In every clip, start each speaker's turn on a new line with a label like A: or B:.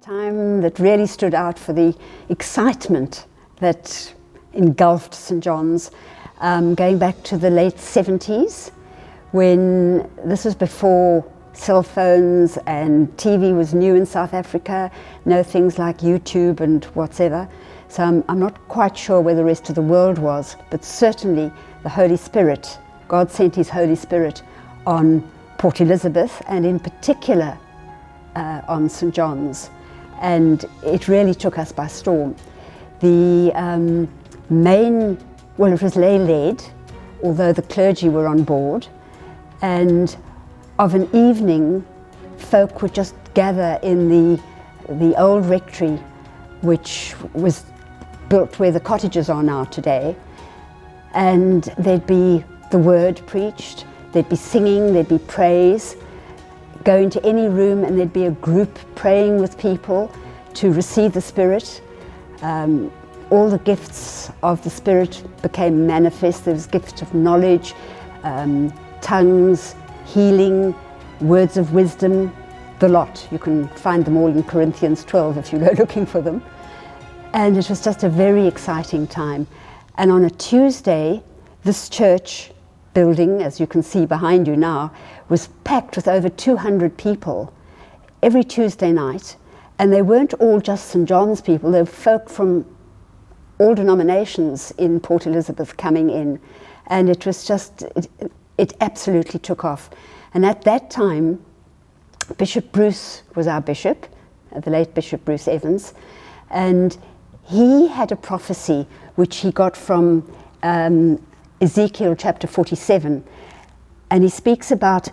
A: Time that really stood out for the excitement that engulfed St John's, going back to the late 70s, when this was before cell phones and TV was new in South Africa, no things like YouTube and whatever. So I'm not quite sure where the rest of the world was, but certainly the Holy Spirit, God sent His Holy Spirit on Port Elizabeth, and in particular on St John's. And it really took us by storm. The it was lay-led, although the clergy were on board, and of an evening folk would just gather in the old rectory, which was built where the cottages are now today, and there'd be the word preached, there'd be singing, there'd be praise. Go into any room and there'd be a group praying with people to receive the Spirit. All the gifts of the Spirit became manifest. There was gifts of knowledge, tongues, healing, words of wisdom, the lot. You can find them all in Corinthians 12 if you go looking for them. And it was just a very exciting time. And on a Tuesday, this church building, as you can see behind you now, was packed with over 200 people every Tuesday night. And they weren't all just St John's people, there were folk from all denominations in Port Elizabeth coming in. And it was just, it absolutely took off. And at that time, Bishop Bruce was our bishop, the late Bishop Bruce Evans, and he had a prophecy which he got from Ezekiel chapter 47, and he speaks about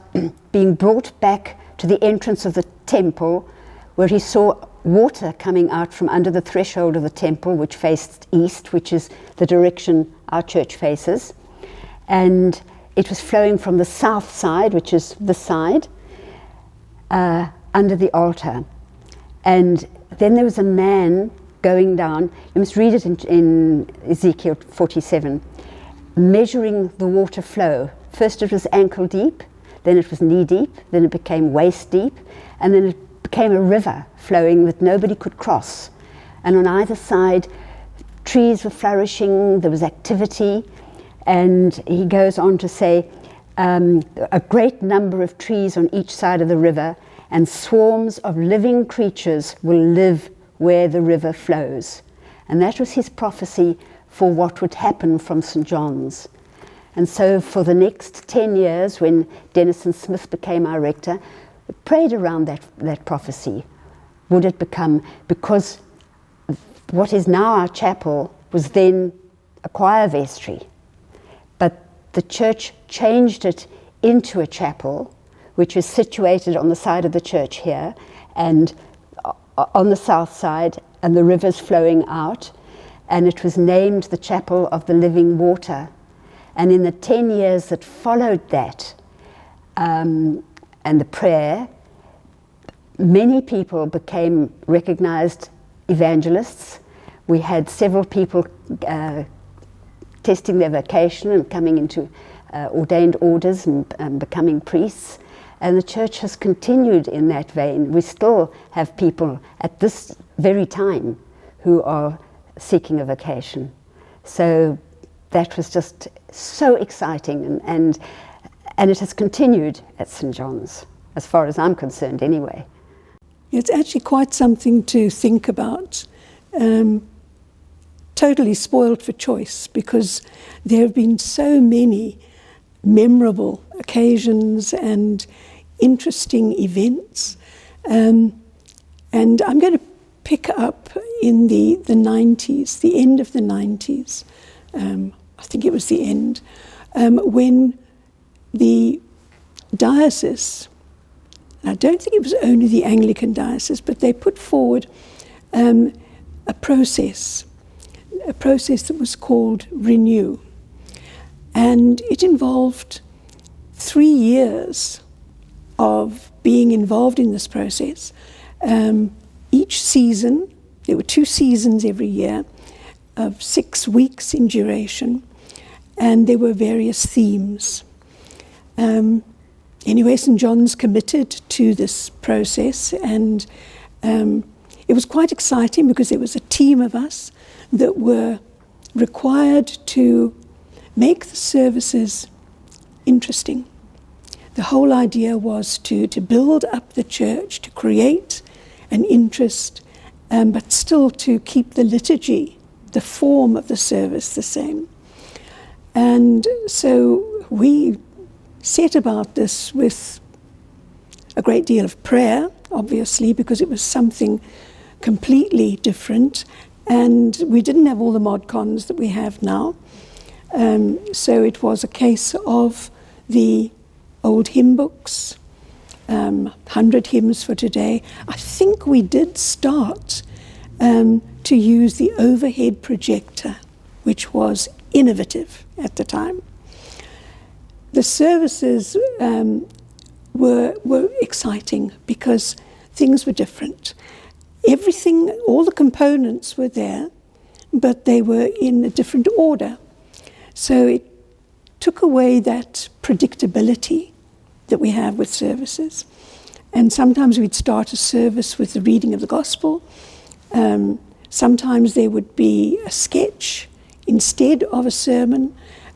A: being brought back to the entrance of the temple, where he saw water coming out from under the threshold of the temple, which faced east, which is the direction our church faces, and it was flowing from the south side, which is this side, under the altar. And then there was a man going down, you must read it in Ezekiel 47, measuring the water flow. First it was ankle deep, then it was knee deep, then it became waist deep, and then it became a river flowing that nobody could cross. And on either side, trees were flourishing, there was activity, and he goes on to say, a great number of trees on each side of the river, and swarms of living creatures will live where the river flows. And that was his prophecy for what would happen from St John's. And so for the next 10 years, when Denison Smith became our rector, we prayed around that prophecy. Would it become, because what is now our chapel was then a choir vestry, but the church changed it into a chapel, which is situated on the side of the church here, and on the south side, and the river's flowing out, and it was named the Chapel of the Living Water. And in the 10 years that followed that, and the prayer, many people became recognized evangelists. We had several people testing their vocation and coming into ordained orders and becoming priests. And the church has continued in that vein. We still have people at this very time who are seeking a vocation. So that was just so exciting, and it has continued at St John's, as far as I'm concerned anyway.
B: It's actually quite something to think about. Totally spoiled for choice, because there have been so many memorable occasions and interesting events. And I'm going to pick up in the 90s, the end of the 90s, I think it was the end, when the diocese, and I don't think it was only the Anglican diocese, but they put forward a process that was called Renew. And it involved 3 years of being involved in this process. Each season, there were 2 seasons every year of 6 weeks in duration, and there were various themes. Anyway, St John's committed to this process, and it was quite exciting because there was a team of us that were required to make the services interesting. The whole idea was to build up the church, to create an interest, but still to keep the liturgy, the form of the service, the same. And so we set about this with a great deal of prayer, obviously, because it was something completely different, and we didn't have all the mod cons that we have now. So it was a case of the old hymn books, 100 hymns for today. I think we did start to use the overhead projector, which was innovative at the time. The services were exciting because things were different. Everything, all the components were there, but they were in a different order. So it took away that predictability that we have with services. And sometimes we'd start a service with the reading of the gospel. Sometimes there would be a sketch instead of a sermon.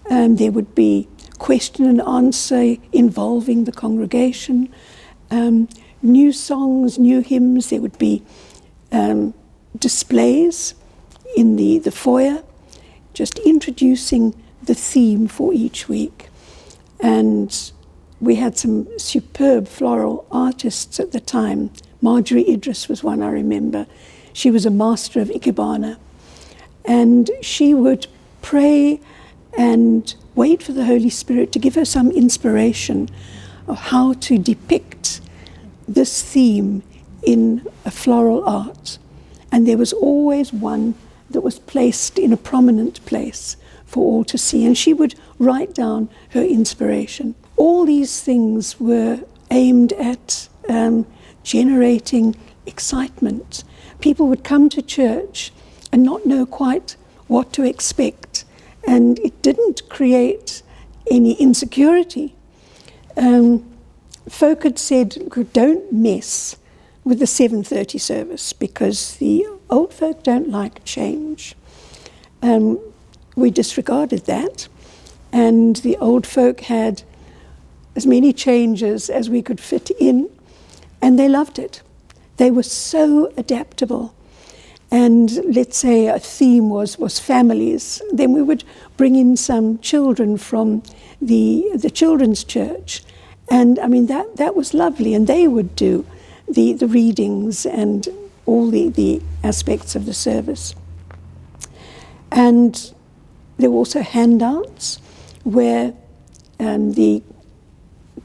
B: There would be question and answer involving the congregation. New songs, new hymns. There would be displays in the foyer, just introducing the theme for each week. And we had some superb floral artists at the time. Marjorie Idris was one I remember. She was a master of Ikebana. And she would pray and wait for the Holy Spirit to give her some inspiration of how to depict this theme in a floral art. And there was always one that was placed in a prominent place for all to see. And she would write down her inspiration. All these things were aimed at generating excitement. People would come to church and not know quite what to expect. And it didn't create any insecurity. Folk had said, don't mess with the 7:30 service because the old folk don't like change. We disregarded that, and the old folk had as many changes as we could fit in, and they loved it. They were so adaptable. And let's say a theme was families, then we would bring in some children from the children's church. And I mean, that was lovely, and they would do the readings and all the aspects of the service. And there were also handouts where the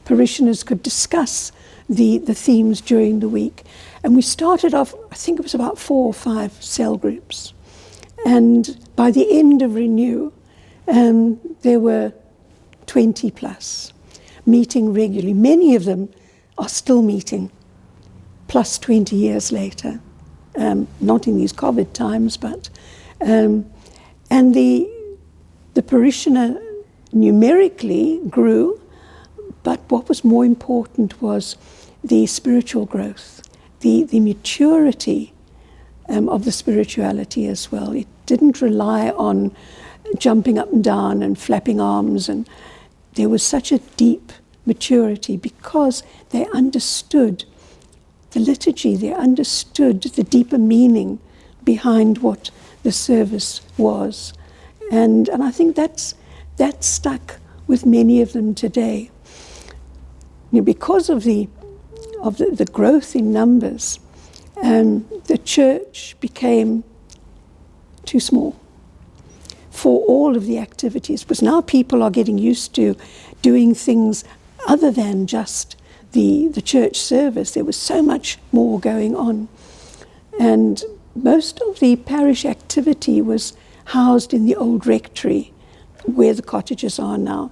B: parishioners could discuss the themes during the week. And we started off, I think it was about 4 or 5 cell groups. And by the end of Renew, there were 20 plus meeting regularly. Many of them are still meeting, plus 20 years later. Not in these COVID times, but... and the parishioner numerically grew, but what was more important was the spiritual growth, the maturity of the spirituality as well. It didn't rely on jumping up and down and flapping arms, and there was such a deep maturity because they understood the liturgy, they understood the deeper meaning behind what the service was. And I think that's stuck with many of them today. You know, because of the growth in numbers, the church became too small for all of the activities, because now people are getting used to doing things other than just the church service. There was so much more going on. And most of the parish activity was housed in the old rectory where the cottages are now.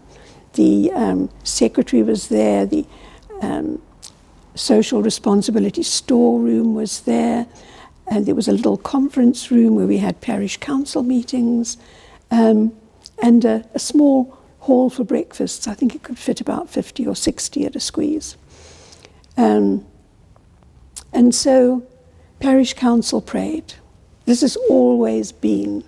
B: The secretary was there, the social responsibility storeroom was there, and there was a little conference room where we had parish council meetings, and a small hall for breakfasts. I think it could fit about 50 or 60 at a squeeze. And so parish council prayed. This has always been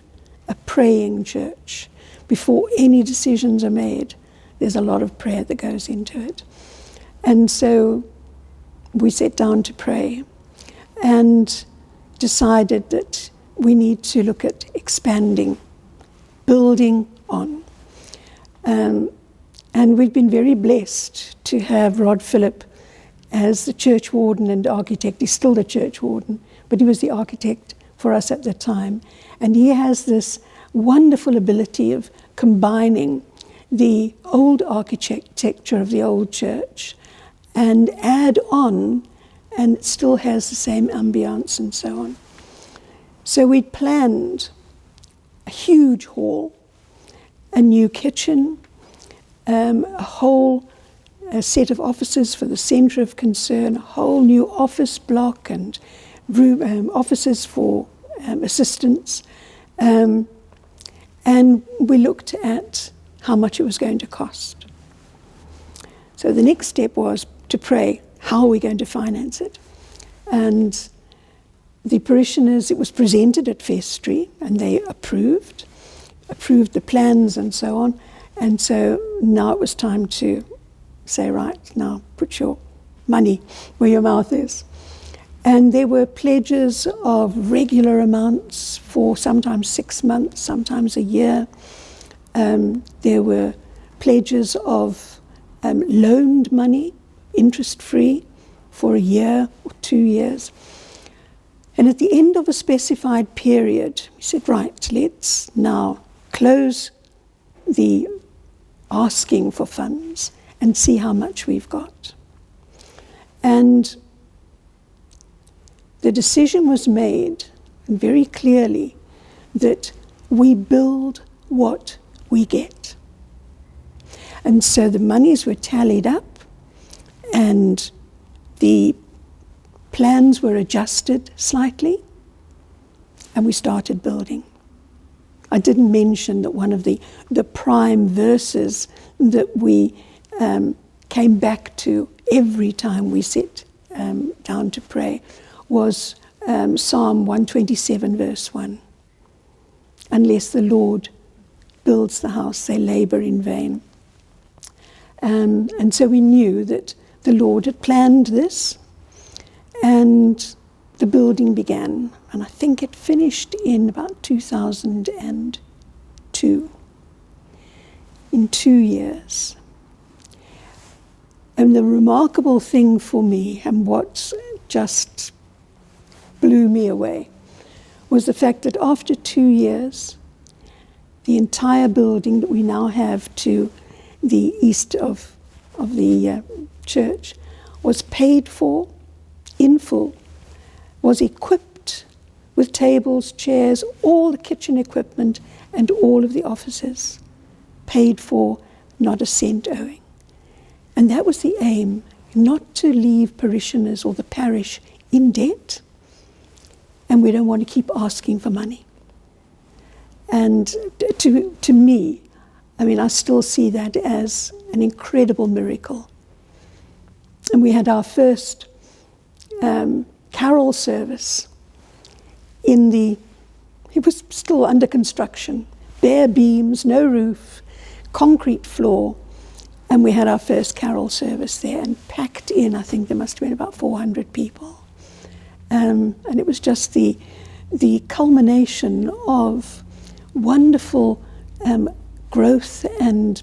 B: a praying church. Before any decisions are made, there's a lot of prayer that goes into it. And so we sat down to pray and decided that we need to look at expanding, building on. And we've been very blessed to have Rod Phillip as the church warden and architect. He's still the church warden, but he was the architect for us at the time. And he has this wonderful ability of combining the old architecture of the old church and add on, and it still has the same ambience and so on. So we'd planned a huge hall, a new kitchen, a whole set of offices for the centre of concern, a whole new office block and room, offices for assistants. And we looked at how much it was going to cost. So the next step was to pray, how are we going to finance it? And the parishioners, it was presented at Vestry, and they approved the plans and so on. And so now it was time to say, right, now put your money where your mouth is. And there were pledges of regular amounts for sometimes 6 months, sometimes a year. There were pledges of loaned money, interest-free, for a year or 2 years. And at the end of a specified period, we said, right, let's now close the asking for funds and see how much we've got. And the decision was made, and very clearly, that we build what we get. And so the monies were tallied up, and the plans were adjusted slightly, and we started building. I didn't mention that one of the prime verses that we came back to every time we sat down to pray was Psalm 127, verse 1. Unless the Lord builds the house, they labour in vain. And so we knew that the Lord had planned this, and the building began. And I think it finished in about 2002, in 2 years. And the remarkable thing for me, and what just blew me away, was the fact that after 2 years, the entire building that we now have to the east of the church was paid for in full, was equipped with tables, chairs, all the kitchen equipment, and all of the offices, paid for, not a cent owing. And that was the aim, not to leave parishioners or the parish in debt, and we don't want to keep asking for money. And to me, I mean, I still see that as an incredible miracle. And we had our first carol service it was still under construction, bare beams, no roof, concrete floor, and we had our first carol service there, and packed in, I think there must have been about 400 people. And it was just the culmination of wonderful growth and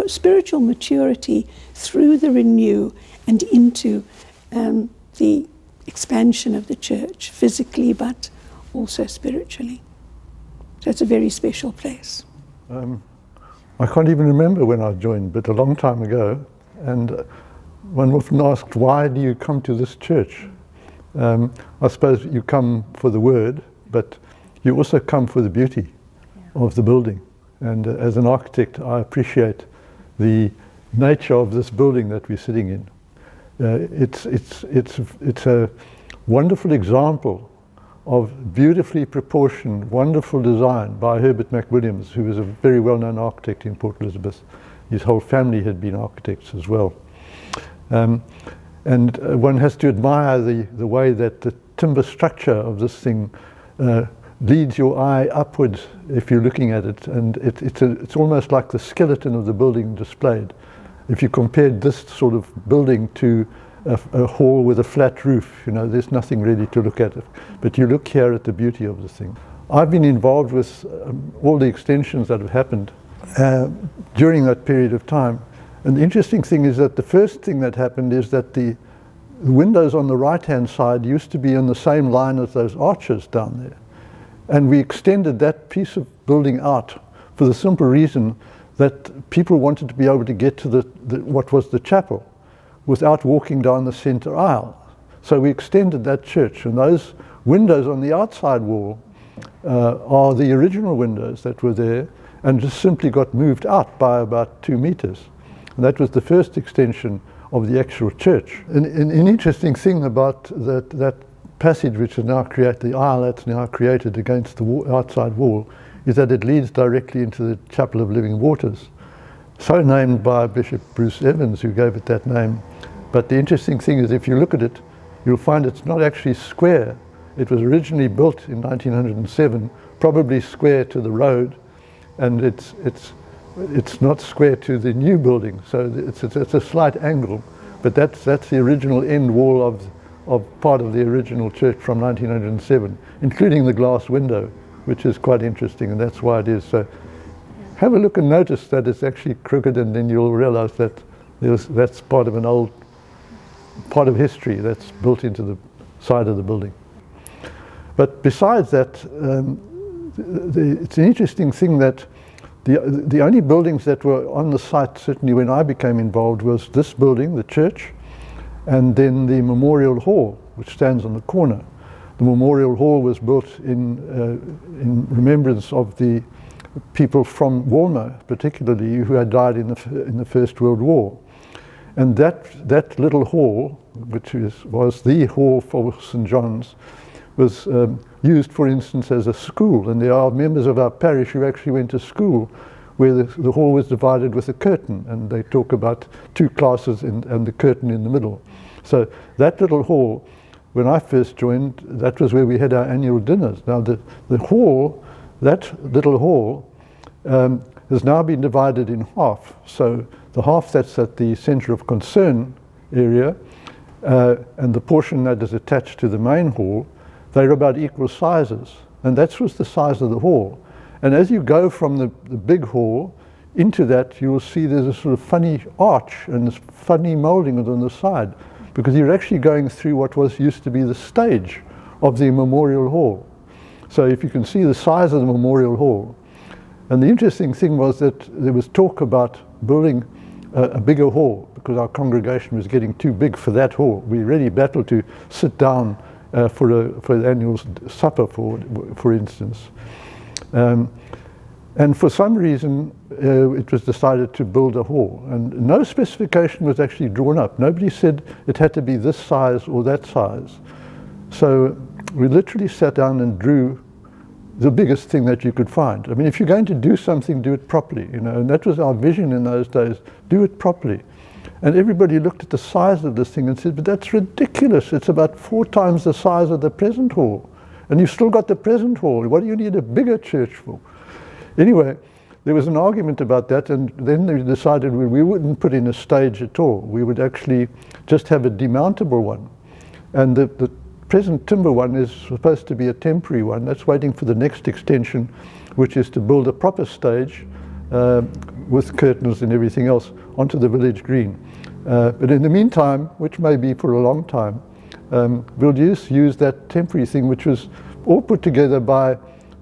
B: spiritual maturity through the renew and into the expansion of the church, physically but also spiritually. So it's a very special place.
C: I can't even remember when I joined, but a long time ago, and one often asked, why do you come to this church? I suppose you come for the word, but you also come for the beauty of the building. And as an architect, I appreciate the nature of this building that we're sitting in. It's a wonderful example of beautifully proportioned, wonderful design by Herbert McWilliams, who was a very well-known architect in Port Elizabeth. His whole family had been architects as well. And And one has to admire the way that the timber structure of this thing leads your eye upwards if you're looking at it, and it's almost like the skeleton of the building displayed. If you compared this sort of building to a hall with a flat roof, you know, there's nothing really to look at it. But you look here at the beauty of the thing. I've been involved with all the extensions that have happened during that period of time. And the interesting thing is that the first thing that happened is that the windows on the right-hand side used to be in the same line as those arches down there. And we extended that piece of building out for the simple reason that people wanted to be able to get to what was the chapel without walking down the center aisle. So we extended that church, and those windows on the outside wall are the original windows that were there, and just simply got moved out by about 2 meters. And that was the first extension of the actual church. An interesting thing about that passage which is now created, the aisle that's now created against the outside wall, is that it leads directly into the Chapel of Living Waters, so named by Bishop Bruce Evans, who gave it that name. But the interesting thing is, if you look at it, you'll find it's not actually square. It was originally built in 1907, probably square to the road, and it's not square to the new building, so it's a slight angle. But that's the original end wall of part of the original church from 1907, including the glass window, which is quite interesting, and that's why it is. So have a look and notice that it's actually crooked, and then you'll realize that that's part of an old part of history that's built into the side of the building. But besides that, it's an interesting thing that the only buildings that were on the site, certainly when I became involved, was this building, the church, and then the Memorial Hall, which stands on the corner. The Memorial Hall was built in remembrance of the people from Walmer, particularly, who had died in the First World War. And that little hall, which was the hall for St John's, was used, for instance, as a school. And there are members of our parish who actually went to school where the hall was divided with a curtain, and they talk about 2 classes and the curtain in the middle. So that little hall, when I first joined, that was where we had our annual dinners. Now the hall, that little hall, has now been divided in half. So the half that's at the centre of concern area and the portion that is attached to the main hall, they're about equal sizes. And that was the size of the hall. And as you go from the big hall into that, you will see there's a sort of funny arch and this funny moulding on the side, because you're actually going through what used to be the stage of the Memorial Hall. So if you can see the size of the Memorial Hall. And the interesting thing was that there was talk about building a bigger hall, because our congregation was getting too big for that hall. We really battled to sit down for the annual supper, for instance. And for some reason, it was decided to build a hall, and no specification was actually drawn up. Nobody said it had to be this size or that size. So we literally sat down and drew the biggest thing that you could find. I mean, if you're going to do something, do it properly, you know, and that was our vision in those days, do it properly. And everybody looked at the size of this thing and said, but that's ridiculous. It's about 4 times the size of the present hall. And you've still got the present hall. What do you need a bigger church for? Anyway, there was an argument about that, and then they decided we wouldn't put in a stage at all. We would actually just have a demountable one. And the present timber one is supposed to be a temporary one. That's waiting for the next extension, which is to build a proper stage with curtains and everything else onto the village green. But in the meantime, which may be for a long time, we'll just use that temporary thing, which was all put together by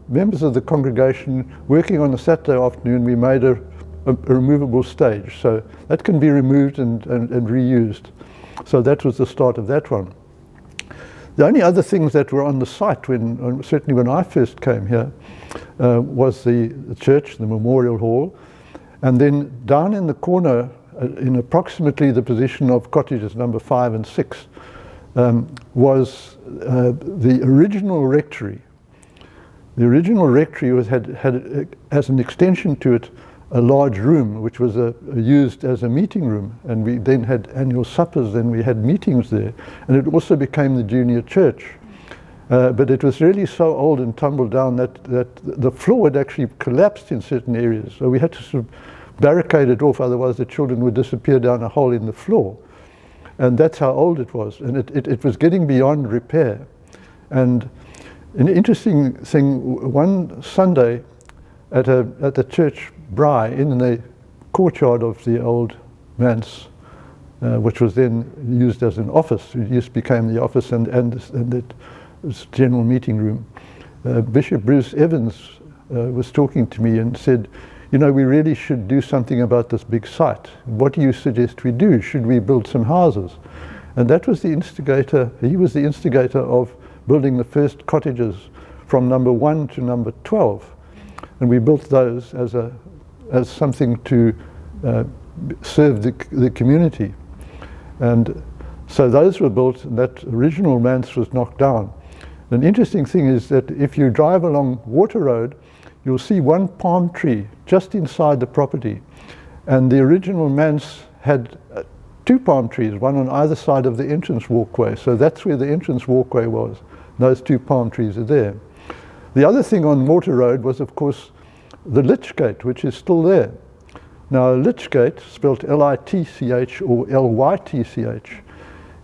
C: members of the congregation working on a Saturday afternoon. We made a removable stage, so that can be removed and reused. So that was the start of that one. The only other things that were on the site, certainly when I first came here, was the church, the Memorial Hall, and then down in the corner, in approximately the position of cottages number 5 and 6, was the original rectory. The original rectory had as an extension to it a large room which was used as a meeting room, and we then had annual suppers, then we had meetings there, and it also became the junior church. But it was really so old and tumbled down that the floor had actually collapsed in certain areas, so we had to sort of barricade it off, otherwise the children would disappear down a hole in the floor. And that's how old it was, and it was getting beyond repair. And an interesting thing, one Sunday at the church braai in the courtyard of the old manse, which was then used as an office, it just became the office and it was general meeting room. Bishop Bruce Evans was talking to me and said, you know, we really should do something about this big site. What do you suggest we do? Should we build some houses? And that was the instigator, he was the instigator of building the first cottages from number 1 to number 12. And we built those as something to serve the community. And so those were built, and that original manse was knocked down. An interesting thing is that if you drive along Water Road, you'll see one palm tree just inside the property. And the original manse had 2 palm trees, one on either side of the entrance walkway. So that's where the entrance walkway was. Those 2 palm trees are there. The other thing on Water Road was, of course, the Lich Gate, which is still there. Now, Lich Gate, spelled L-I-T-C-H or L-Y-T-C-H,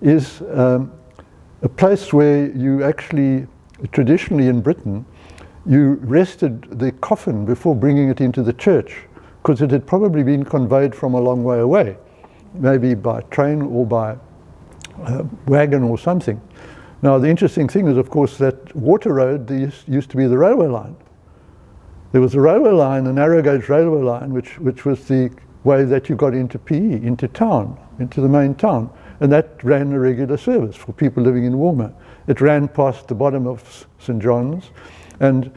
C: is a place where you actually, traditionally in Britain, you rested the coffin before bringing it into the church, because it had probably been conveyed from a long way away, maybe by train or by wagon or something. Now, the interesting thing is, of course, that Water Road used to be the railway line. There was a railway line, a narrow gauge railway line, which was the way that you got into PE, into town, into the main town. And that ran a regular service for people living in Walmer. It ran past the bottom of St John's, and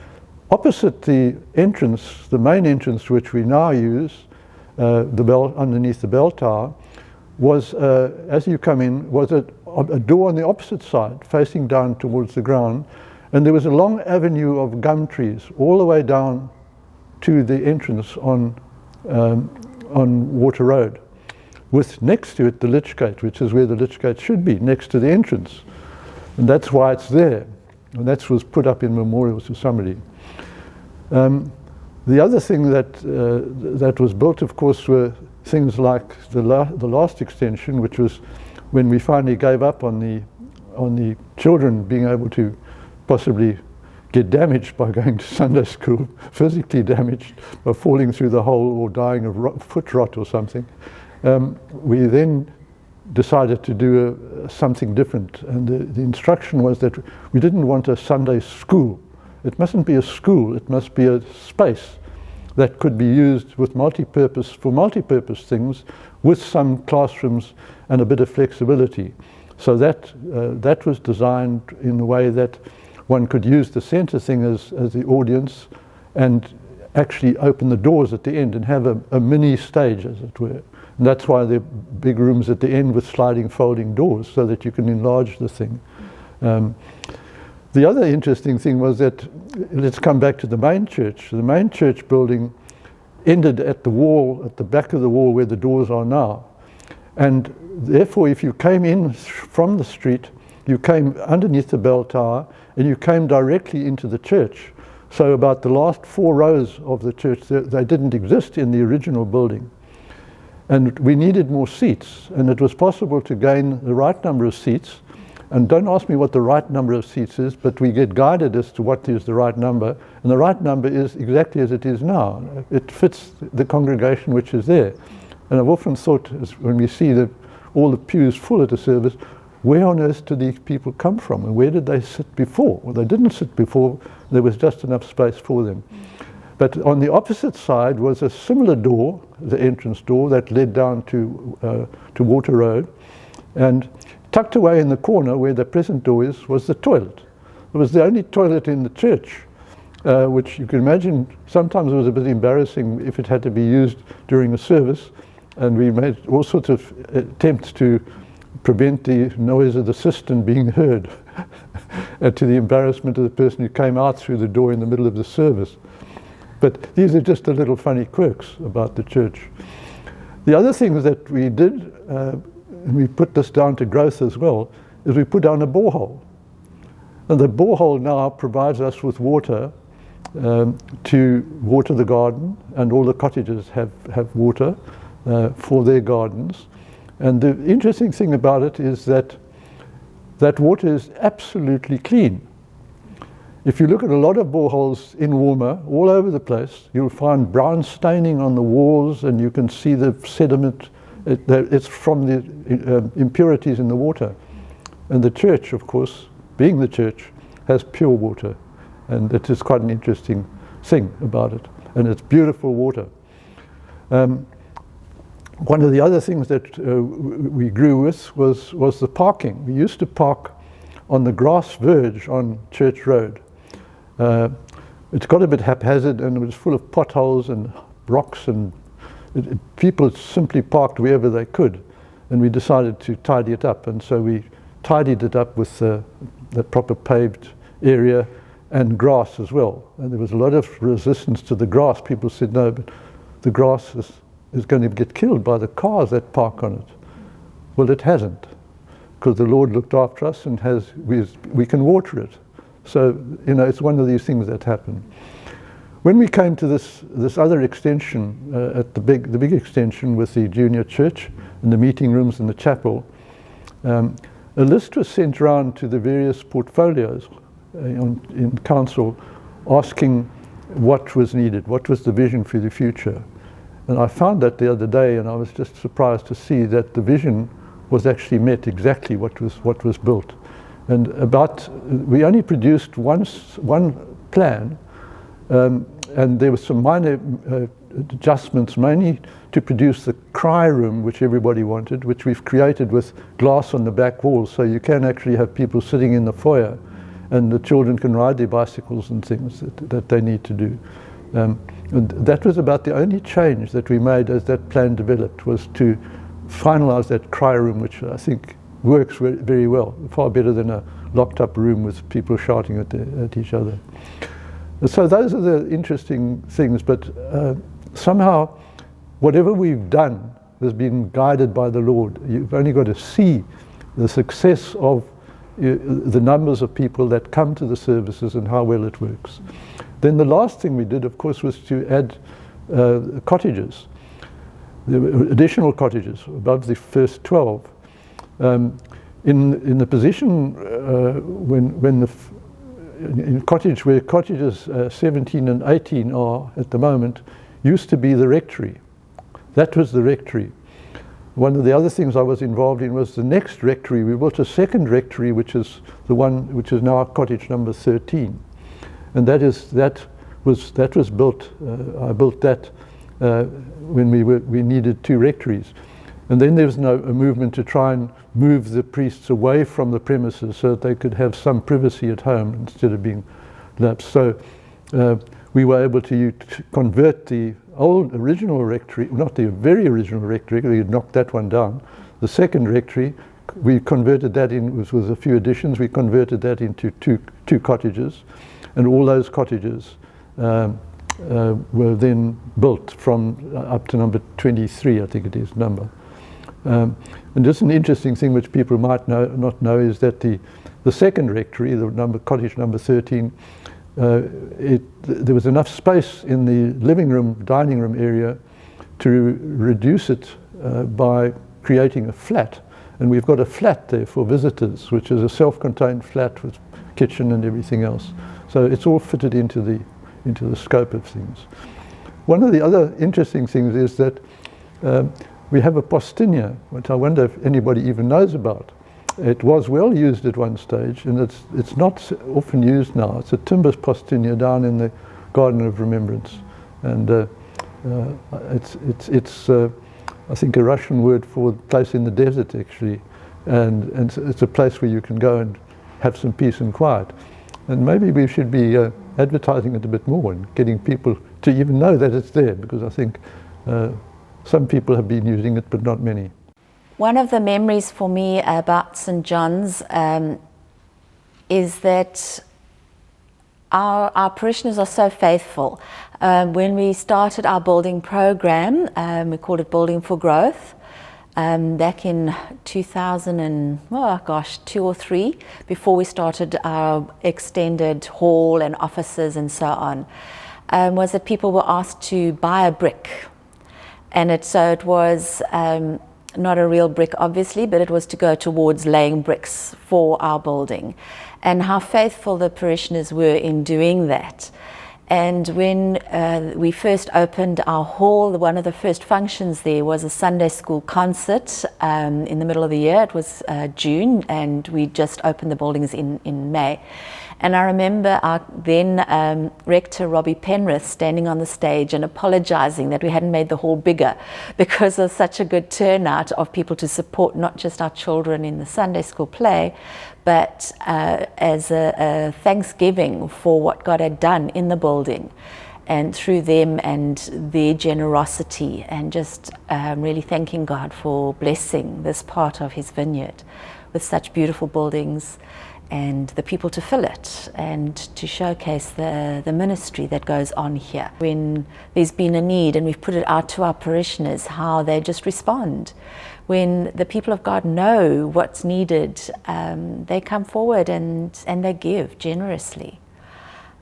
C: opposite the entrance, the main entrance which we now use, the bell underneath the bell tower, was, as you come in, was a door on the opposite side, facing down towards the ground, and there was a long avenue of gum trees all the way down to the entrance on Water Road, with next to it the Lich Gate, which is where the Lich Gate should be, next to the entrance. And that's why it's there. And that was put up in memorial to somebody. The other thing that was built, of course, were things like the last extension, which was when we finally gave up on the children being able to possibly get damaged by going to Sunday school, physically damaged by falling through the hole or dying of foot rot or something. We then decided to do something different, and the instruction was that we didn't want a Sunday school. It mustn't be a school, it must be a space that could be used with for multi-purpose things, with some classrooms and a bit of flexibility. So that was designed in a way that one could use the center thing as the audience and actually open the doors at the end and have a mini stage, as it were. And that's why there are big rooms at the end with sliding folding doors, so that you can enlarge the thing. The other interesting thing was that, let's come back to the main church. The main church building ended at the wall, at the back of the wall where the doors are now. And therefore, if you came in from the street, you came underneath the bell tower and you came directly into the church. So about the last 4 rows of the church, they didn't exist in the original building. And we needed more seats, and it was possible to gain the right number of seats. And don't ask me what the right number of seats is, but we get guided as to what is the right number, and the right number is exactly as it is now. It fits the congregation which is there. And I've often thought, when we see all the pews full at a service, where on earth do these people come from, and where did they sit before? Well, they didn't sit before, there was just enough space for them. But on the opposite side was a similar door, the entrance door, that led down to Water Road. And tucked away in the corner where the present door is was the toilet. It was the only toilet in the church, which you can imagine sometimes was a bit embarrassing if it had to be used during a service. And we made all sorts of attempts to prevent the noise of the cistern being heard, to the embarrassment of the person who came out through the door in the middle of the service. But these are just the little funny quirks about the church. The other things that we did, and we put this down to growth as well, is we put down a borehole. And the borehole now provides us with water to water the garden, and all the cottages have water for their gardens. And the interesting thing about it is that that water is absolutely clean. If you look at a lot of boreholes in Warmer, all over the place, you'll find brown staining on the walls, and you can see the sediment. It's from the impurities in the water. And the church, of course, being the church, has pure water. And it is quite an interesting thing about it. And it's beautiful water. One of the other things that we grew with was the parking. We used to park on the grass verge on Church Road. It got a bit haphazard, and it was full of potholes and rocks, and people simply parked wherever they could, and we decided to tidy it up. And so we tidied it up with the proper paved area and grass as well. And there was a lot of resistance to the grass. People said, no, but the grass is going to get killed by the cars that park on it. Well, it hasn't, because the Lord looked after us, and we can water it. So, you know, it's one of these things that happen. When we came to this other extension, at the big extension with the junior church and the meeting rooms and the chapel, a list was sent round to the various portfolios in council, asking what was needed, what was the vision for the future. And I found that the other day, and I was just surprised to see that the vision was actually met exactly what was built. And we only produced one plan, and there were some minor adjustments, mainly to produce the cry room, which everybody wanted, which we've created with glass on the back walls, so you can actually have people sitting in the foyer, and the children can ride their bicycles and things that they need to do. And that was about the only change that we made as that plan developed, was to finalize that cry room, which I think works very well, far better than a locked up room with people shouting at each other. So those are the interesting things, but somehow whatever we've done has been guided by the Lord. You've only got to see the success of the numbers of people that come to the services and how well it works. Then the last thing we did, of course, was to add cottages, the additional cottages above the first 12. In the position in cottage where cottages 17 and 18 are at the moment, used to be the rectory. That was the rectory. One of the other things I was involved in was the next rectory. We built a second rectory, which is the one which is now cottage number 13, and that was built. I built that when we needed 2 rectories. And then there was a movement to try and move the priests away from the premises so that they could have some privacy at home instead of being lapsed. So we were able to convert the old original rectory, not the very original rectory, we had knocked that one down. The second rectory, we converted that with a few additions, we converted that into two cottages, and all those cottages were then built from up to number 23, I think it is, number. And just an interesting thing which people might not know is that the second rectory, the cottage number 13, there was enough space in the living room, dining room area to reduce it by creating a flat. And we've got a flat there for visitors, which is a self-contained flat with kitchen and everything else. So it's all fitted into the scope of things. One of the other interesting things is that we have a postinja, which I wonder if anybody even knows about. It was well used at one stage, and it's not often used now. It's a timber postinja down in the Garden of Remembrance, and it's I think a Russian word for a place in the desert actually, and it's a place where you can go and have some peace and quiet. And maybe we should be advertising it a bit more and getting people to even know that it's there, because I think some people have been using it, but not many.
D: One of the memories for me about St John's is that our parishioners are so faithful. When we started our building program, we called it Building for Growth, back in 2002 or 3, before we started our extended hall and offices and so on, was that people were asked to buy a brick. And it was not a real brick, obviously, but it was to go towards laying bricks for our building. And how faithful the parishioners were in doing that. And when we first opened our hall, one of the first functions there was a Sunday school concert in the middle of the year. It was June, and we just opened the buildings in May. And I remember our then rector, Robbie Penrith, standing on the stage and apologizing that we hadn't made the hall bigger because of such a good turnout of people to support not just our children in the Sunday school play, but as a thanksgiving for what God had done in the building, and through them and their generosity, and just really thanking God for blessing this part of his vineyard with such beautiful buildings and the people to fill it and to showcase the ministry that goes on here. When there's been a need and we've put it out to our parishioners, how they just respond. When the people of God know what's needed, they come forward and they give generously.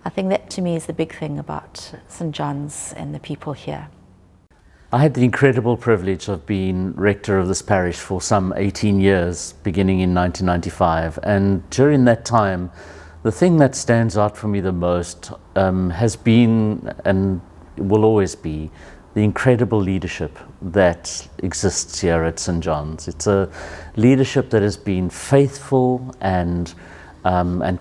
D: I think that to me is the big thing about St John's and the people here.
E: I had the incredible privilege of being rector of this parish for some 18 years, beginning in 1995. And during that time, the thing that stands out for me the most has been, and will always be, the incredible leadership that exists here at St John's. It's a leadership that has been faithful and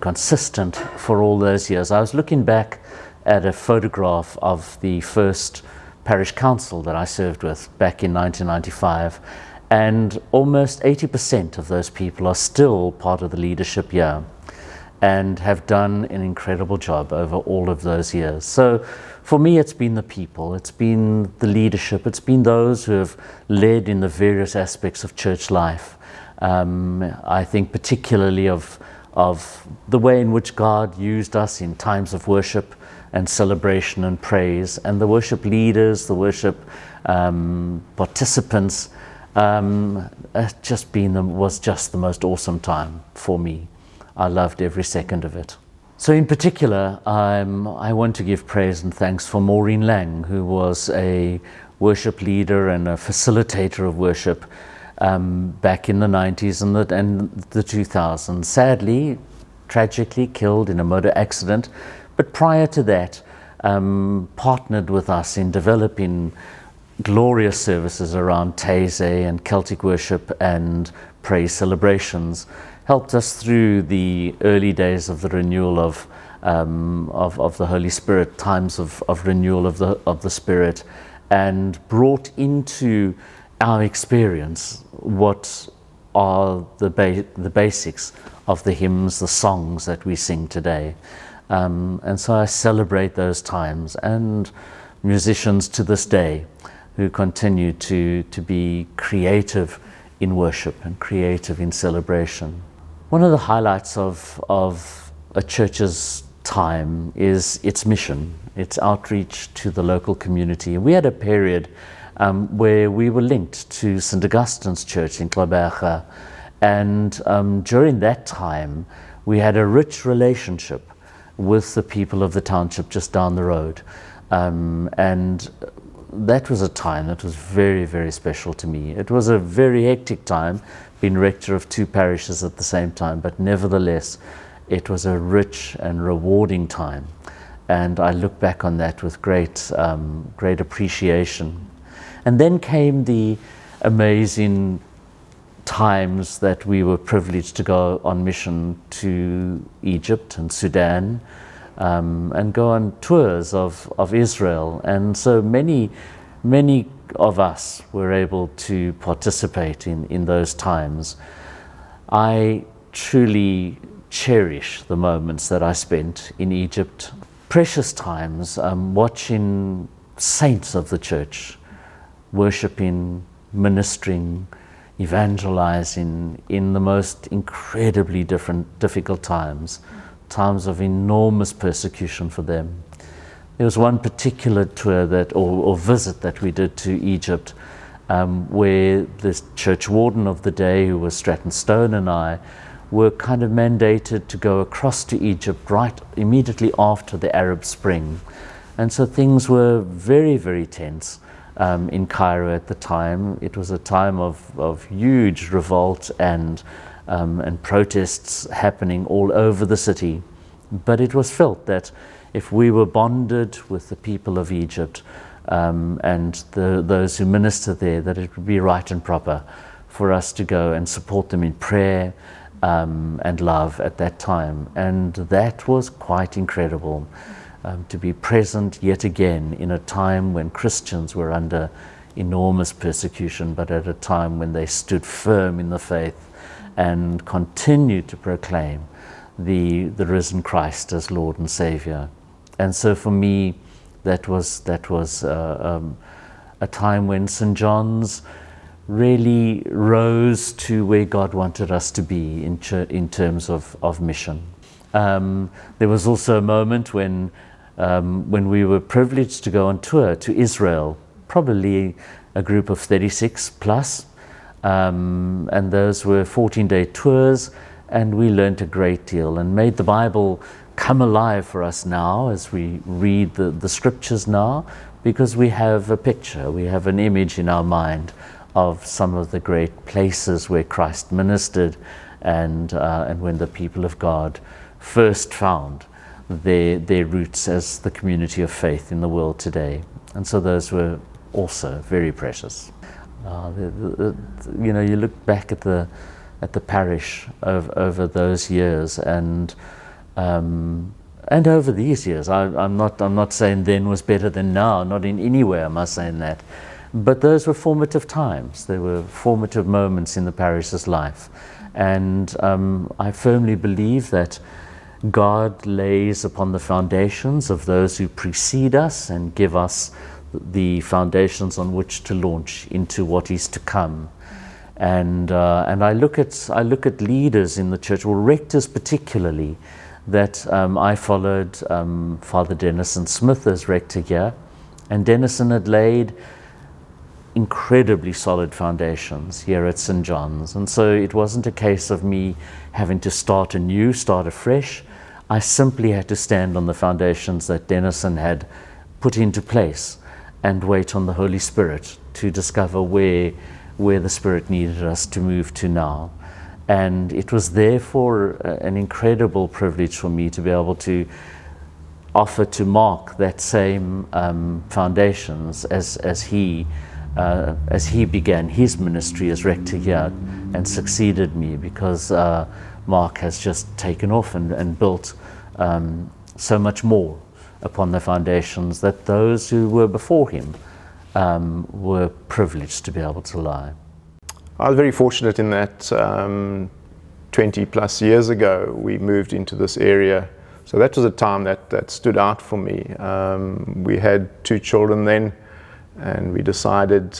E: consistent for all those years. I was looking back at a photograph of the first parish council that I served with back in 1995, and almost 80% of those people are still part of the leadership here and have done an incredible job over all of those years. So for me, it's been the people, it's been the leadership, it's been those who have led in the various aspects of church life. I think particularly of the way in which God used us in times of worship and celebration and praise, and the worship leaders, the worship participants, was just the most awesome time for me. I loved every second of it. So in particular, I want to give praise and thanks for Maureen Lang, who was a worship leader and a facilitator of worship back in the 90s and the 2000s. Sadly, tragically killed in a motor accident, but prior to that, partnered with us in developing glorious services around Taise and Celtic worship and praise celebrations. Helped us through the early days of the renewal of the Holy Spirit, times of renewal of the Spirit, and brought into our experience what are the basics of the hymns, the songs that we sing today. And so I celebrate those times, and musicians to this day who continue to be creative in worship and creative in celebration. One of the highlights of a church's time is its mission, its outreach to the local community. We had a period where we were linked to St Augustine's Church in Klaberga, and during that time we had a rich relationship with the people of the township just down the road, and that was a time that was very, very special to me. It was a very hectic time, being rector of 2 parishes at the same time, but nevertheless it was a rich and rewarding time, and I look back on that with great appreciation. And then came the amazing times that we were privileged to go on mission to Egypt and Sudan, and go on tours of Israel. And so many of us were able to participate in those times. I truly cherish the moments that I spent in Egypt. Precious times, watching saints of the church worshiping, ministering, evangelizing in the most incredibly difficult times of enormous persecution for them. There was one particular tour that, or visit that we did to Egypt, where the church warden of the day, who was Stratton Stone, and I were kind of mandated to go across to Egypt right immediately after the Arab Spring. And so things were very, very tense in Cairo at the time. It was a time of huge revolt and protests happening all over the city. But it was felt that if we were bonded with the people of Egypt and those who minister there, that it would be right and proper for us to go and support them in prayer and love at that time. And that was quite incredible, to be present yet again in a time when Christians were under enormous persecution, but at a time when they stood firm in the faith and continued to proclaim the risen Christ as Lord and Savior. And so for me, that was a time when St John's really rose to where God wanted us to be in terms of mission. There was also a moment when we were privileged to go on tour to Israel, probably a group of 36 plus, and those were 14-day tours, and we learned a great deal and made the Bible come alive for us now as we read the scriptures now, because we have a picture, we have an image in our mind of some of the great places where Christ ministered and when the people of God first found their roots as the community of faith in the world today. And so those were also very precious. You look back at the parish over those years and over these years. I'm not saying then was better than now, not in any way am I saying that. But those were formative times. They were formative moments in the parish's life. And I firmly believe that God lays upon the foundations of those who precede us and give us the foundations on which to launch into what is to come. And I look at leaders in the church, or rectors particularly, that I followed Father Denison Smith as rector here, and Denison had laid incredibly solid foundations here at St John's, and so it wasn't a case of me having to start anew, start afresh. I simply had to stand on the foundations that Denison had put into place and wait on the Holy Spirit to discover where the Spirit needed us to move to now. And it was therefore an incredible privilege for me to be able to offer to Mark that same foundations as he began his ministry as rector here and succeeded me, because Mark has just taken off and built so much more upon the foundations that those who were before him were privileged to be able to lie.
F: I was very fortunate in that 20 plus years ago we moved into this area. So that was a time that stood out for me. We had 2 children then, and we decided,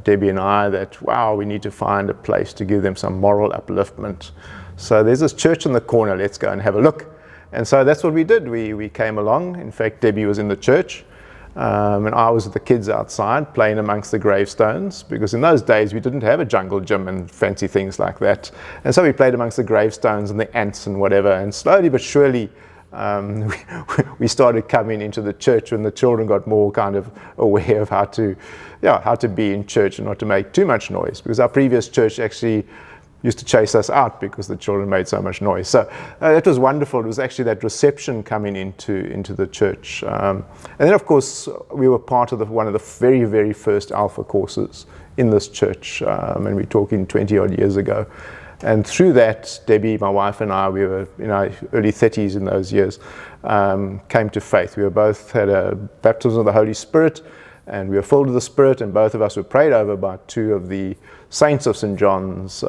F: Debbie and I, that we need to find a place to give them some moral upliftment. So there's this church in the corner, let's go and have a look. And so that's what we did. We came along. In fact, Debbie was in the church, and I was with the kids outside playing amongst the gravestones, because in those days we didn't have a jungle gym and fancy things like that. And so we played amongst the gravestones and the ants and whatever, and slowly but surely we started coming into the church when the children got more kind of aware of how to be in church and not to make too much noise, because our previous church actually used to chase us out because the children made so much noise. So it was wonderful. It was actually that reception coming into the church. And then of course we were part of one of the very, very first Alpha courses in this church, and we're talking 20 odd years ago. And through that, Debbie, my wife, and I, we were in our early 30s in those years, came to faith. We were both had a baptism of the Holy Spirit, and we were filled with the Spirit, and both of us were prayed over by 2 of the saints of St John's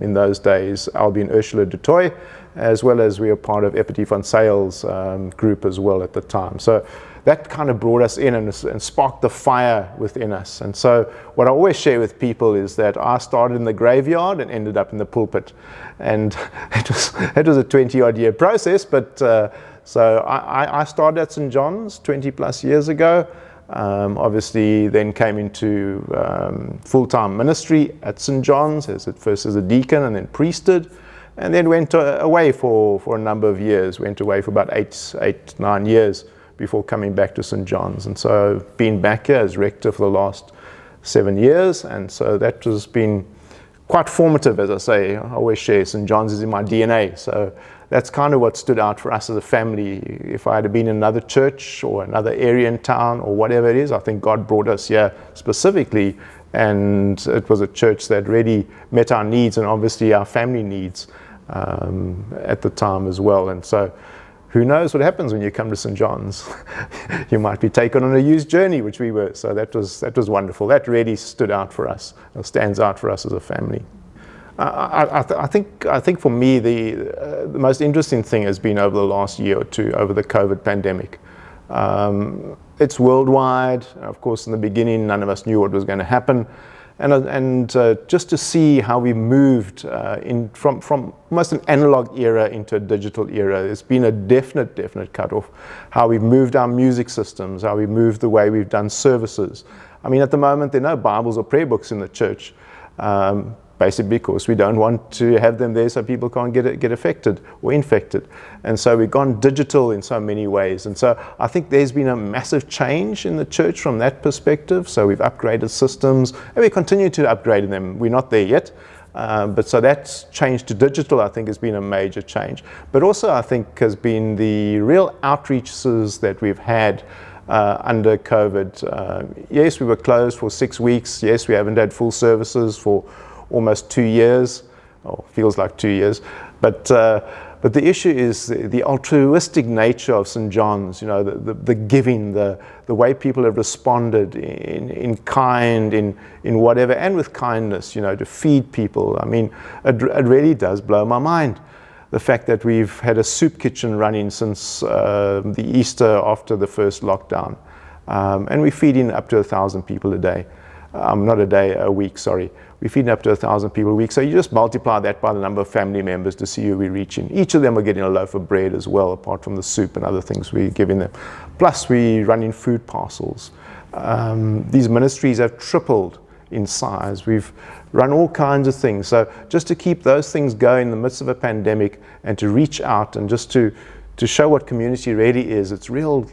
F: in those days, Albie and Ursula de Toy, as well as we were part of Epity van Sale's group as well at the time. So that kind of brought us in and sparked the fire within us. And so what I always share with people is that I started in the graveyard and ended up in the pulpit. And it was a 20-odd year process, but So I started at St John's 20 plus years ago. Obviously then came into full-time ministry at St John's, first as a deacon and then priesthood, and then went away for a number of years, went away for about 9 years before coming back to St John's. And so been back here as rector for the last 7 years, and so that has been quite formative. As I say, I always share St John's is in my DNA, so that's kind of what stood out for us as a family. If I had been in another church or another area in town or whatever it is, I think God brought us here specifically, and it was a church that really met our needs and obviously our family needs at the time as well. And so who knows what happens when you come to St John's. You might be taken on a used journey, which we were. So that was wonderful. That really stood out for us, or stands out for us as a family. I think for me the most interesting thing has been over the last year or two, over the COVID pandemic. It's worldwide. Of course, in the beginning, none of us knew what was going to happen. And just to see how we moved from almost an analog era into a digital era, there's been a definite cutoff. How we've moved our music systems, how we moved the way we've done services. I mean, at the moment, there are no Bibles or prayer books in the church, basically because we don't want to have them there so people can't get affected or infected. And so we've gone digital in so many ways. And so I think there's been a massive change in the church from that perspective. So we've upgraded systems and we continue to upgrade them. We're not there yet. But so that's changed to digital, I think, has been a major change. But also, I think, has been the real outreaches that we've had under COVID. Yes, we were closed for 6 weeks. Yes, we haven't had full services for almost 2 years, or feels like 2 years, but the issue is the altruistic nature of St John's. You know, the giving, the way people have responded in kind, in whatever, and with kindness. You know, to feed people. I mean, it really does blow my mind. The fact that we've had a soup kitchen running since the Easter after the first lockdown, and we're feeding up to 1,000 people a day. Not a day, a week, sorry. We're feeding up to 1,000 people a week. So you just multiply that by the number of family members to see who we're reaching. Each of them are getting a loaf of bread as well, apart from the soup and other things we're giving them. Plus, we're running food parcels. These ministries have tripled in size. We've run all kinds of things. So just to keep those things going in the midst of a pandemic and to reach out and just to show what community really is, it's real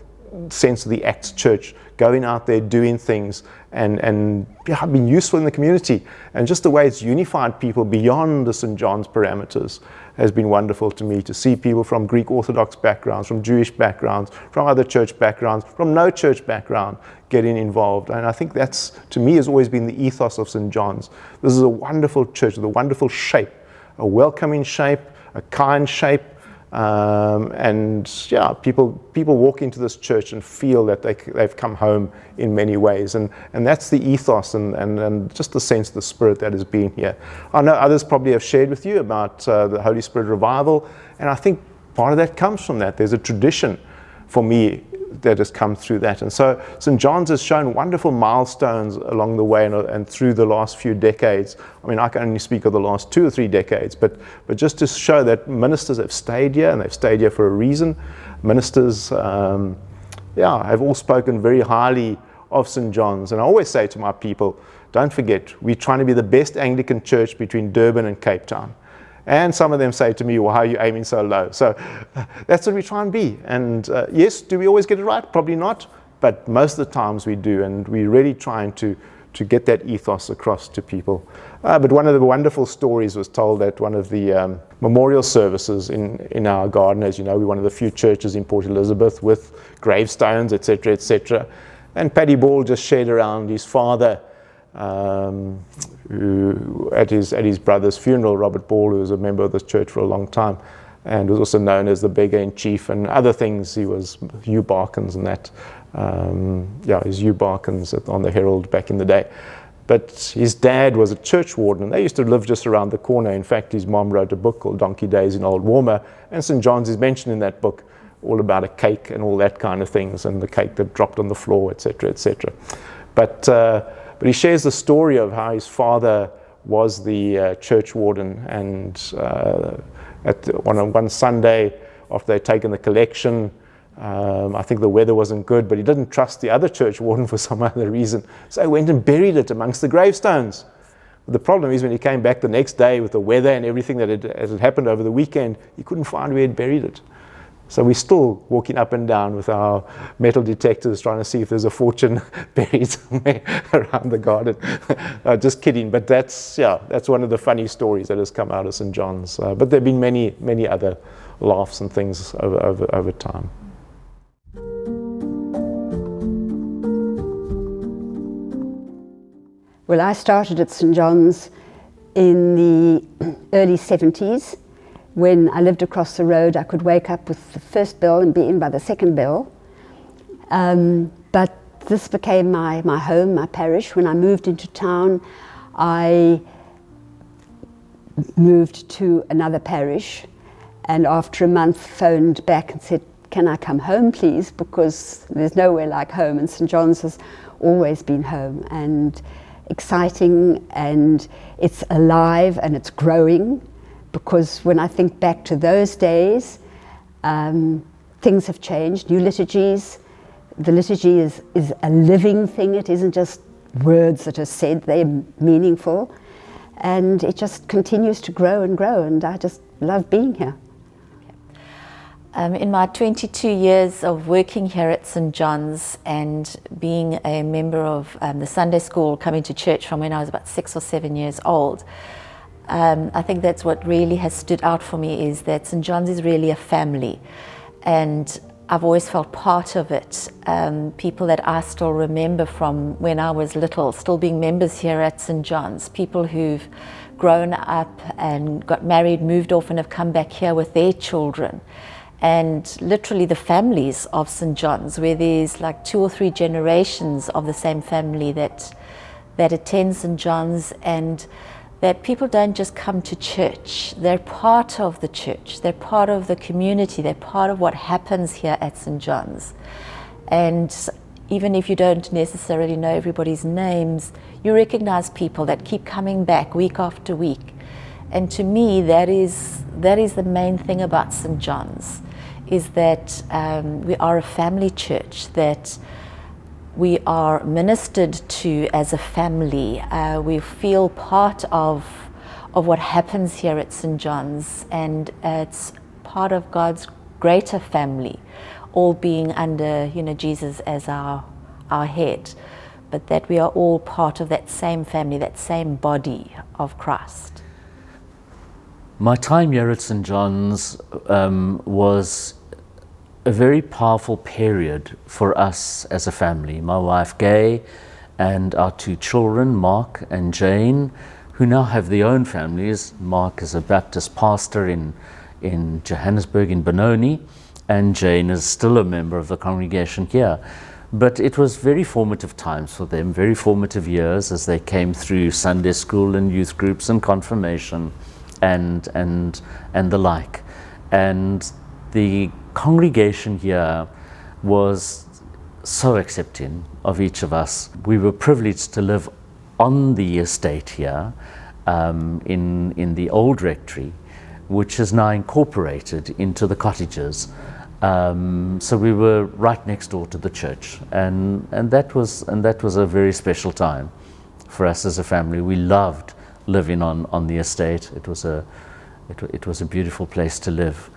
F: sense of the Acts Church, going out there, doing things, and being useful in the community. And just the way it's unified people beyond the St. John's parameters has been wonderful to me, to see people from Greek Orthodox backgrounds, from Jewish backgrounds, from other church backgrounds, from no church background getting involved. And I think that's, to me, has always been the ethos of St. John's. This is a wonderful church with a wonderful shape, a welcoming shape, a kind shape. And yeah, people walk into this church and feel that they've come home in many ways, and that's the ethos and just the sense of the Spirit that has been here. I know others probably have shared with you about the Holy Spirit revival, and I think part of that comes from that. There's a tradition for me that has come through that. And so St. John's has shown wonderful milestones along the way and through the last few decades. I mean, I can only speak of the last 2 or 3 decades, but just to show that ministers have stayed here, and they've stayed here for a reason. Ministers, have all spoken very highly of St. John's. And I always say to my people, don't forget, we're trying to be the best Anglican church between Durban and Cape Town. And some of them say to me, well, how are you aiming so low? So that's what we try and be. And yes, do we always get it right? Probably not. But most of the times we do. And we're really trying to get that ethos across to people. But one of the wonderful stories was told at one of the memorial services in our garden. As you know, we're one of the few churches in Port Elizabeth with gravestones, etc., etc. And Paddy Ball just shared around his father, who at his brother's funeral, Robert Ball, who was a member of this church for a long time and was also known as the beggar-in-chief and other things. He was Hugh Barkins and that. He's Hugh Barkins on the Herald back in the day. But his dad was a church warden, and they used to live just around the corner. In fact, his mom wrote a book called Donkey Days in Old Warmer, and St. John's is mentioned in that book, all about a cake and all that kind of things, and the cake that dropped on the floor, etc., etc. But he shares the story of how his father was the church warden, and at one Sunday after they'd taken the collection. I think the weather wasn't good, but he didn't trust the other church warden for some other reason. So he went and buried it amongst the gravestones. But the problem is when he came back the next day with the weather and everything that had happened over the weekend, he couldn't find where he'd buried it. So we're still walking up and down with our metal detectors trying to see if there's a fortune buried somewhere around the garden. Just kidding, but that's one of the funny stories that has come out of St John's. But there have been many other laughs and things over time.
A: Well, I started at St John's in the early 70s. When I lived across the road, I could wake up with the first bell and be in by the second bell. But this became my home, my parish. When I moved into town, I moved to another parish, and after a month phoned back and said, "Can I come home, please? Because there's nowhere like home." And St John's has always been home and exciting, and it's alive and it's growing. Because when I think back to those days, things have changed, new liturgies. The liturgy is a living thing. It isn't just words that are said, they're meaningful. And it just continues to grow, and I just love being here.
D: In my 22 years of working here at St John's and being a member of the Sunday school, coming to church from when I was about 6 or 7 years old, I think that's what really has stood out for me, is that St John's is really a family, and I've always felt part of it. People that I still remember from when I was little, still being members here at St John's, people who've grown up and got married, moved off and have come back here with their children. And literally the families of St John's, where there's like 2 or 3 generations of the same family that attend St John's, and that people don't just come to church, they're part of the church, they're part of the community, they're part of what happens here at St John's. And even if you don't necessarily know everybody's names, you recognize people that keep coming back week after week. And to me, that is the main thing about St John's, is that we are a family church, that we are ministered to as a family. We feel part of what happens here at St John's, and it's part of God's greater family, all being under, Jesus as our head, but that we are all part of that same family, that same body of Christ.
E: My time here at St John's was a very powerful period for us as a family. My wife Gay and our 2 children, Mark and Jane, who now have their own families. Mark is a Baptist pastor in Johannesburg, in Benoni, and Jane is still a member of the congregation here. But it was very formative times for them, very formative years as they came through Sunday school and youth groups and confirmation and the like. And the congregation here was so accepting of each of us. We were privileged to live on the estate here in the old rectory, which is now incorporated into the cottages. So we were right next door to the church, and that was a very special time for us as a family. We loved living on the estate. It was a beautiful place to live.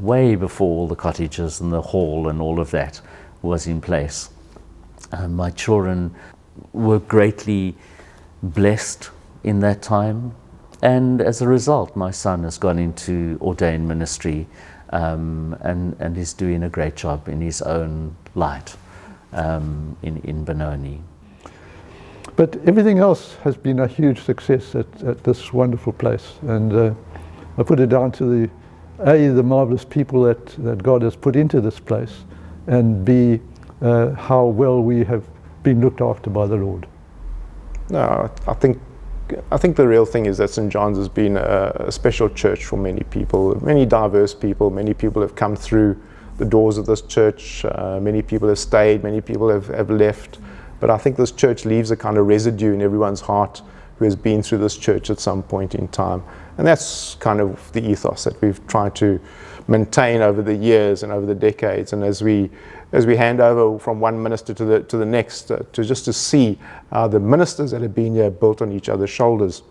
E: Way before all the cottages and the hall and all of that was in place. My children were greatly blessed in that time, and as a result my son has gone into ordained ministry and is doing a great job in his own light in Benoni.
C: But everything else has been a huge success at this wonderful place, and I put it down to the marvelous people that God has put into this place, and B, how well we have been looked after by the Lord.
F: No, I think the real thing is that St John's has been a special church for many people, many diverse people. Many people have come through the doors of this church, many people have stayed, many people have left. But I think this church leaves a kind of residue in everyone's heart who has been through this church at some point in time. And that's kind of the ethos that we've tried to maintain over the years and over the decades. And as we hand over from one minister to the next, to see how the ministers that have been here built on each other's shoulders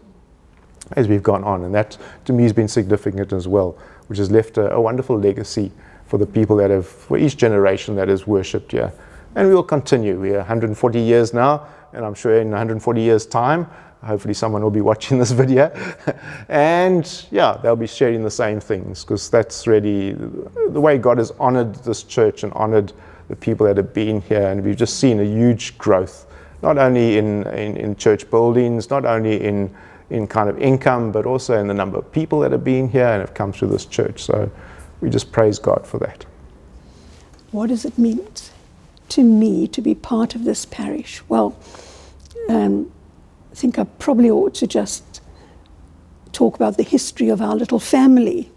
F: as we've gone on. And that to me has been significant as well, which has left a wonderful legacy for the people that have, for each generation that has worshipped here. And we will continue. We're 140 years now, and I'm sure in 140 years' time, hopefully someone will be watching this video, and yeah, they'll be sharing the same things, because that's really the way God has honored this church and honored the people that have been here. And we've just seen a huge growth, not only in church buildings, not only in kind of income, but also in the number of people that have been here and have come through this church. So we just praise God for that.
B: What does it mean to me to be part of this parish? Well, I think I probably ought to just talk about the history of our little family,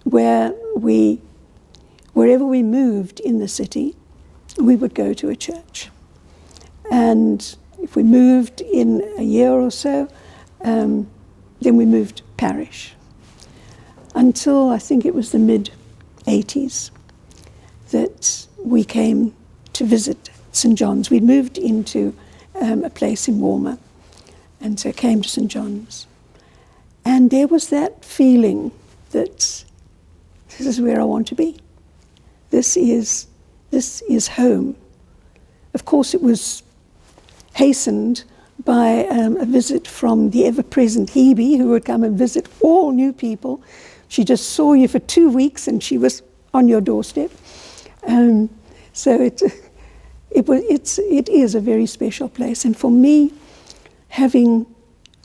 B: wherever we moved in the city, we would go to a church. And if we moved in a year or so, then we moved parish. Until I think it was the mid-80s that we came to visit St John's. We'd moved into a place in Walmer, and so came to St John's. And there was that feeling that this is where I want to be. This is home. Of course, it was hastened by a visit from the ever-present Hebe, who would come and visit all new people. She just saw you for 2 weeks and she was on your doorstep. So it is a very special place. And for me, having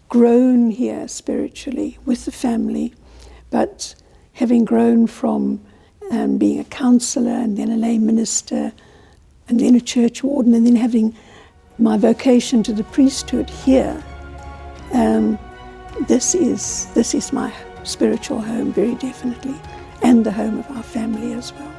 B: grown here spiritually with the family, but having grown from being a counsellor and then a lay minister and then a church warden and then having my vocation to the priesthood here, this is my spiritual home, very definitely, and the home of our family as well.